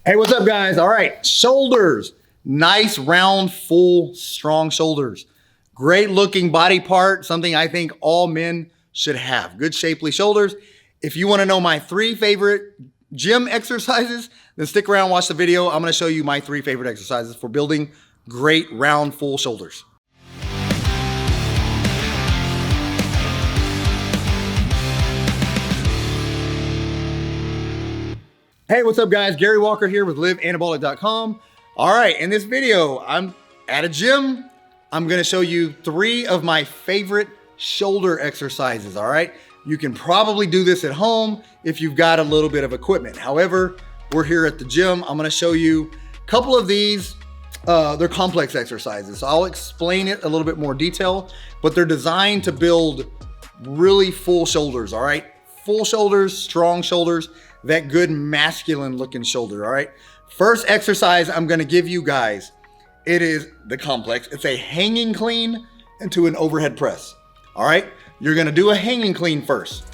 Hey, what's up, guys? All right, shoulders. Nice, round, full, strong shoulders. Great looking body part, something I think all men should have. Good, shapely shoulders. If you want to know my 3 favorite gym exercises, then stick around, watch the video. I'm going to show you my 3 favorite exercises for building great, round, full shoulders. Hey, what's up, guys? Gary Walker here with liveanabolic.com. All right, in this video, I'm at a gym. I'm gonna show you 3 of my favorite shoulder exercises, all right? You can probably do this at home if you've got a little bit of equipment. However, we're here at the gym. I'm gonna show you a couple of these. They're complex exercises, so I'll explain it a little bit more detail, but they're designed to build really full shoulders, all right? Full shoulders, strong shoulders, that good masculine looking shoulder, all right? First exercise I'm gonna give you guys, it is the complex. It's a hanging clean into an overhead press, all right? You're gonna do a hanging clean first.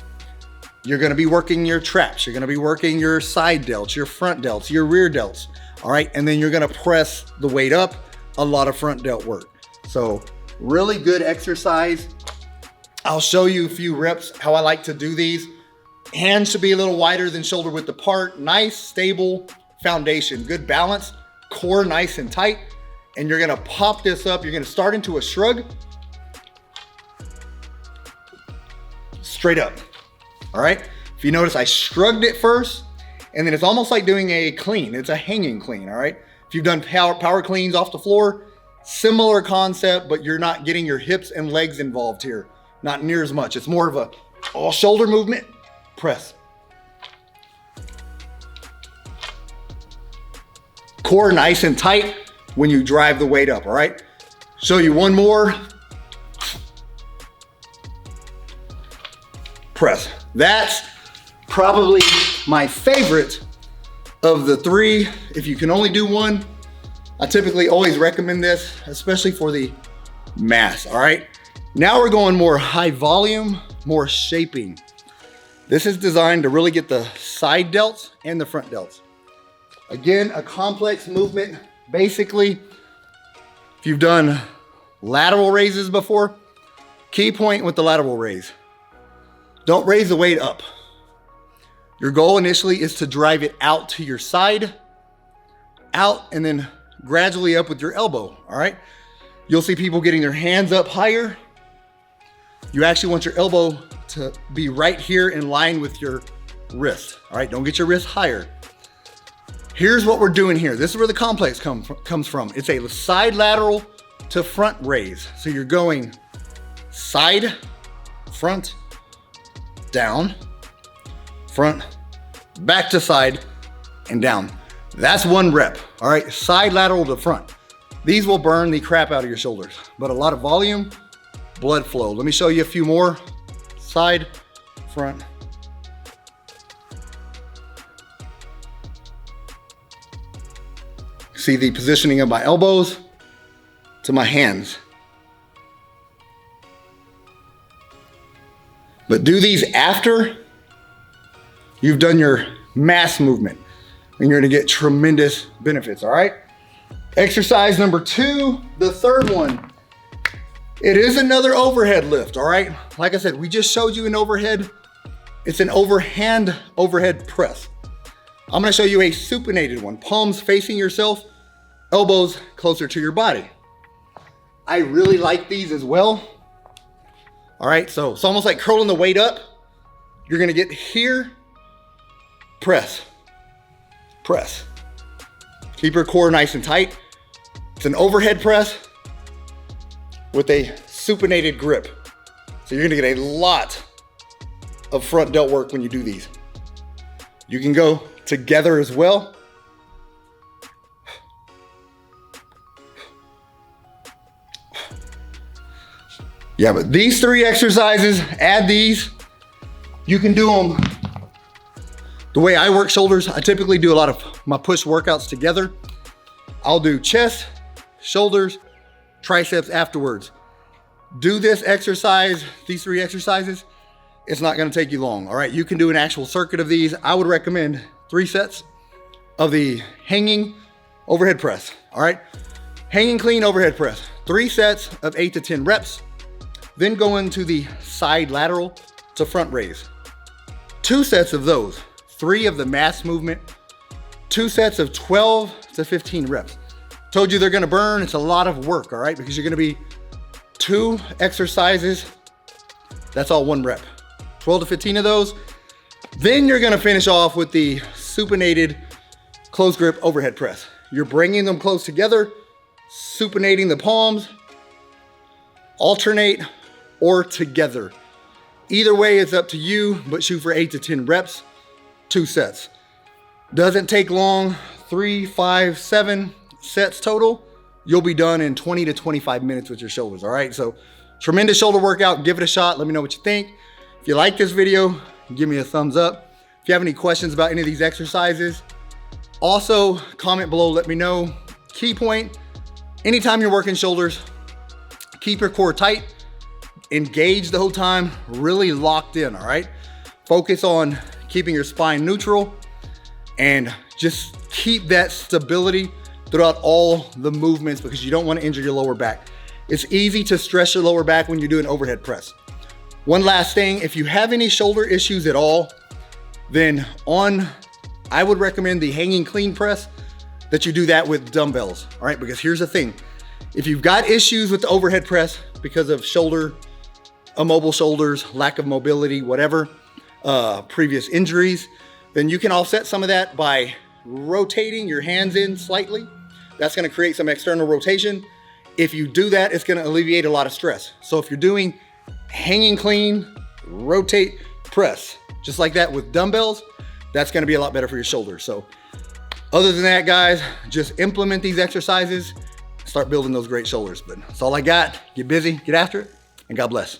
You're gonna be working your traps. You're gonna be working your side delts, your front delts, your rear delts, all right? And then you're gonna press the weight up, a lot of front delt work. So really good exercise. I'll show you a few reps, how I like to do these. Hands should be a little wider than shoulder width apart. Nice, stable foundation, good balance, core nice and tight. And you're gonna pop this up. You're gonna start into a shrug. Straight up, all right? If you notice, I shrugged it first, and then it's almost like doing a clean. It's a hanging clean, all right? If you've done power cleans off the floor, similar concept, but you're not getting your hips and legs involved here. Not near as much. It's more of a all shoulder movement. Press. Core nice and tight when you drive the weight up, all right? Show you one more. Press. That's probably my favorite of the 3. If you can only do one, I typically always recommend this, especially for the mass, all right? Now we're going more high volume, more shaping. This is designed to really get the side delts and the front delts. Again, a complex movement. Basically, if you've done lateral raises before, key point with the lateral raise. Don't raise the weight up. Your goal initially is to drive it out to your side, out, and then gradually up with your elbow, all right? You'll see people getting their hands up higher. You actually want your elbow to be right here in line with your wrist, all right? Don't get your wrist higher. Here's what we're doing here. This is where the complex comes from. It's a side lateral to front raise. So you're going side, front, down, front, back to side, and down. That's 1 rep, all right? Side lateral to front. These will burn the crap out of your shoulders, but a lot of volume, blood flow. Let me show you a few more. Side, front. See the positioning of my elbows to my hands. But do these after you've done your mass movement, and you're gonna get tremendous benefits, all right? Exercise number 2, the third one. It is another overhead lift, all right? Like I said, we just showed you an overhead. It's an overhand overhead press. I'm gonna show you a supinated one. Palms facing yourself, elbows closer to your body. I really like these as well. All right, so it's almost like curling the weight up. You're gonna get here, press, press. Keep your core nice and tight. It's an overhead press with a supinated grip. So you're gonna get a lot of front delt work when you do these. You can go together as well. Yeah, but these 3 exercises, add these. You can do them the way I work shoulders. I typically do a lot of my push workouts together. I'll do chest, shoulders, triceps afterwards. Do this exercise, these 3 exercises. It's not gonna take you long, all right? You can do an actual circuit of these. I would recommend 3 sets, of the hanging overhead press, all right? Hanging clean overhead press, 3 sets of 8 to 10 reps, then go into the side lateral to front raise. 2 sets of those, 3 of the mass movement, 2 sets of 12 to 15 reps. Told you they're gonna burn, it's a lot of work, all right? Because you're gonna be 2 exercises, that's all 1 rep. 12 to 15 of those. Then you're gonna finish off with the supinated close grip overhead press. You're bringing them close together, supinating the palms, alternate or together. Either way, it's up to you, but shoot for 8 to 10 reps, 2 sets. Doesn't take long, 3, 5, 7 sets total. You'll be done in 20 to 25 minutes with your shoulders, all right? So tremendous shoulder workout, give it a shot. Let me know what you think. If you like this video, give me a thumbs up. If you have any questions about any of these exercises, also comment below, let me know. Key point, anytime you're working shoulders, keep your core tight, engage the whole time, really locked in, all right? Focus on keeping your spine neutral and just keep that stability throughout all the movements because you don't want to injure your lower back. It's easy to stress your lower back when you do an overhead press. One last thing, if you have any shoulder issues at all, then I would recommend the hanging clean press, that you do that with dumbbells, all right? Because here's the thing, if you've got issues with the overhead press because of immobile shoulders, lack of mobility, whatever, previous injuries, then you can offset some of that by rotating your hands in slightly. That's gonna create some external rotation. If you do that, it's gonna alleviate a lot of stress. So if you're doing hanging clean, rotate, press, just like that with dumbbells, that's gonna be a lot better for your shoulders. So other than that, guys, just implement these exercises, start building those great shoulders. But that's all I got. Get busy, get after it, and God bless.